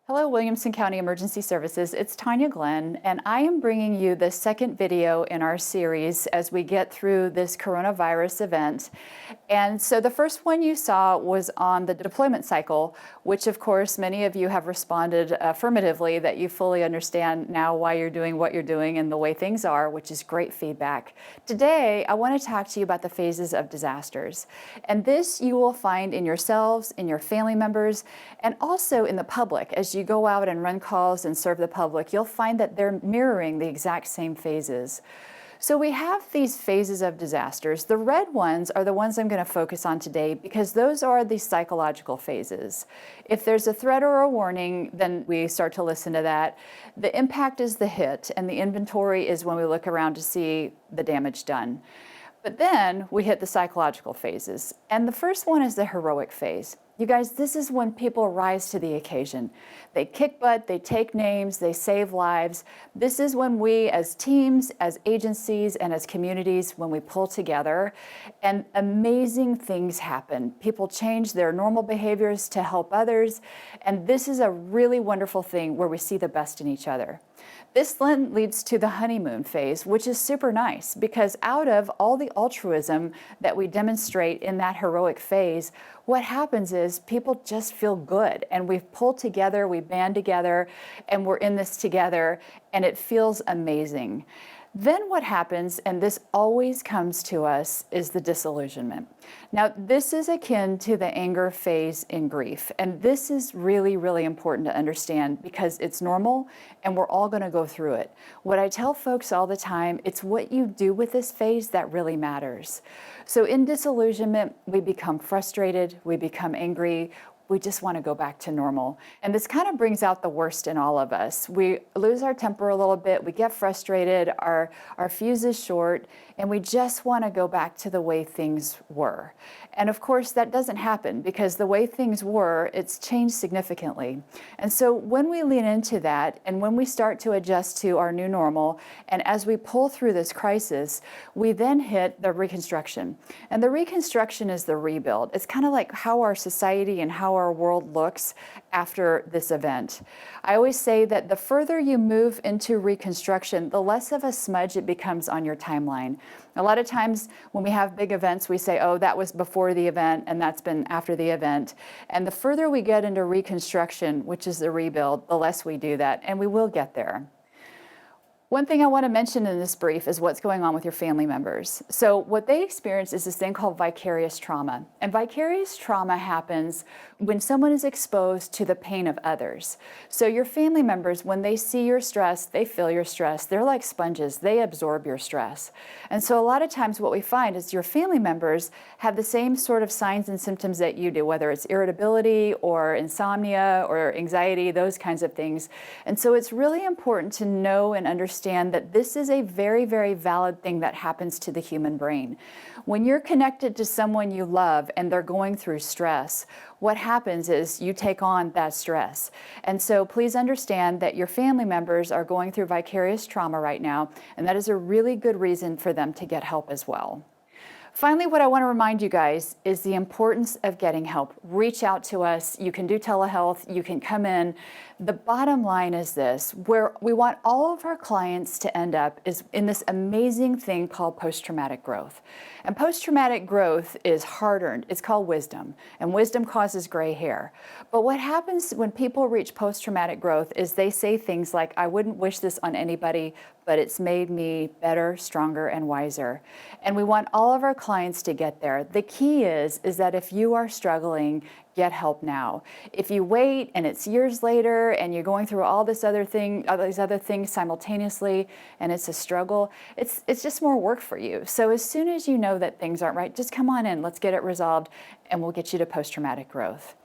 Hello, Williamson County Emergency Services. It's Tania Glenn, and I am bringing you the second video in our series as we get through this coronavirus event. And so the first one you saw was on the deployment cycle, which of course many of you have responded affirmatively that you fully understand now why you're doing what you're doing and the way things are, which is great feedback. Today, I want to talk to you about the phases of disasters. And this you will find in yourselves, in your family members, and also in the public. As you go out and run calls and serve the public, you'll find that they're mirroring the exact same phases. So we have these phases of disasters. The red ones are the ones I'm going to focus on today because those are the psychological phases. If there's a threat or a warning, then we start to listen to that. The impact is the hit, and the inventory is when we look around to see the damage done. But then we hit the psychological phases. And the first one is the heroic phase. You guys, this is when people rise to the occasion. They kick butt, they take names, they save lives. This is when we as teams, as agencies, and as communities, when we pull together and amazing things happen. People change their normal behaviors to help others. And this is a really wonderful thing where we see the best in each other. This then leads to the honeymoon phase, which is super nice because out of all the altruism that we demonstrate in that heroic phase, what happens is people just feel good and we've pulled together, we band together, and we're in this together, and it feels amazing. Then what happens, and this always comes to us, is the disillusionment. Now, this is akin to the anger phase in grief, and this is really, really important to understand because it's normal and we're all going to go through it. What I tell folks all the time, it's what you do with this phase that really matters. So in disillusionment, we become frustrated, we become angry, we just want to go back to normal. And this kind of brings out the worst in all of us. We lose our temper a little bit, we get frustrated, our fuse is short, and we just want to go back to the way things were. And of course, that doesn't happen because the way things were, it's changed significantly. And so when we lean into that, and when we start to adjust to our new normal, and as we pull through this crisis, we then hit the reconstruction. And the reconstruction is the rebuild. It's kind of like how our society and how our world looks after this event. I always say that the further you move into reconstruction, the less of a smudge it becomes on your timeline. A lot of times when we have big events, we say, oh, that was before the event and that's been after the event. And the further we get into reconstruction, which is the rebuild, the less we do that, and we will get there. One thing I want to mention in this brief is what's going on with your family members. So what they experience is this thing called vicarious trauma. And vicarious trauma happens when someone is exposed to the pain of others. So your family members, when they see your stress, they feel your stress. They're like sponges. They absorb your stress. And so a lot of times what we find is your family members have the same sort of signs and symptoms that you do, whether it's irritability or insomnia or anxiety, those kinds of things. And so it's really important to know and understand that this is a very, very valid thing that happens to the human brain. When you're connected to someone you love and they're going through stress, what happens is you take on that stress. And so please understand that your family members are going through vicarious trauma right now, and that is a really good reason for them to get help as well. Finally, what I want to remind you guys is the importance of getting help. Reach out to us. You can do telehealth. You can come in. The bottom line is this, where we want all of our clients to end up is in this amazing thing called post-traumatic growth. And post-traumatic growth is hard-earned. It's called wisdom, and wisdom causes gray hair. But what happens when people reach post-traumatic growth is they say things like, I wouldn't wish this on anybody, but it's made me better, stronger, and wiser. And we want all of our clients to get there. The key is that if you are struggling, get help now. If you wait and it's years later and you're going through all these other things simultaneously and it's a struggle, it's just more work for you. So as soon as you know that things aren't right, just come on in, let's get it resolved, and we'll get you to post-traumatic growth.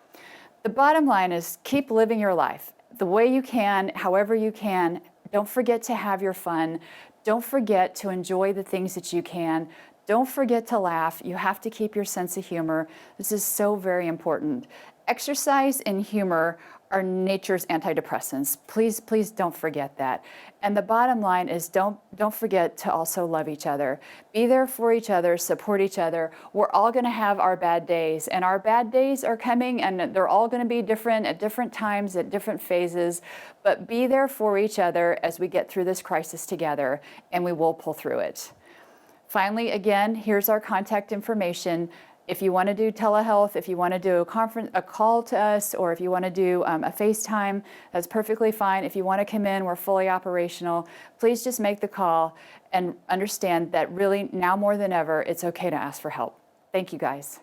The bottom line is keep living your life the way you can, however you can. Don't forget to have your fun. Don't forget to enjoy the things that you can. Don't forget to laugh. You have to keep your sense of humor. This is so very important. Exercise and humor are nature's antidepressants. Please, please don't forget that. And the bottom line is don't forget to also love each other. Be there for each other, support each other. We're all going to have our bad days, and our bad days are coming, and they're all going to be different at different times, at different phases. But be there for each other as we get through this crisis together, and we will pull through it. Finally, again, here's our contact information. If you want to do telehealth, if you want to do a call to us, or if you want to do a FaceTime, that's perfectly fine. If you want to come in, we're fully operational. Please just make the call and understand that really now more than ever, it's okay to ask for help. Thank you, guys.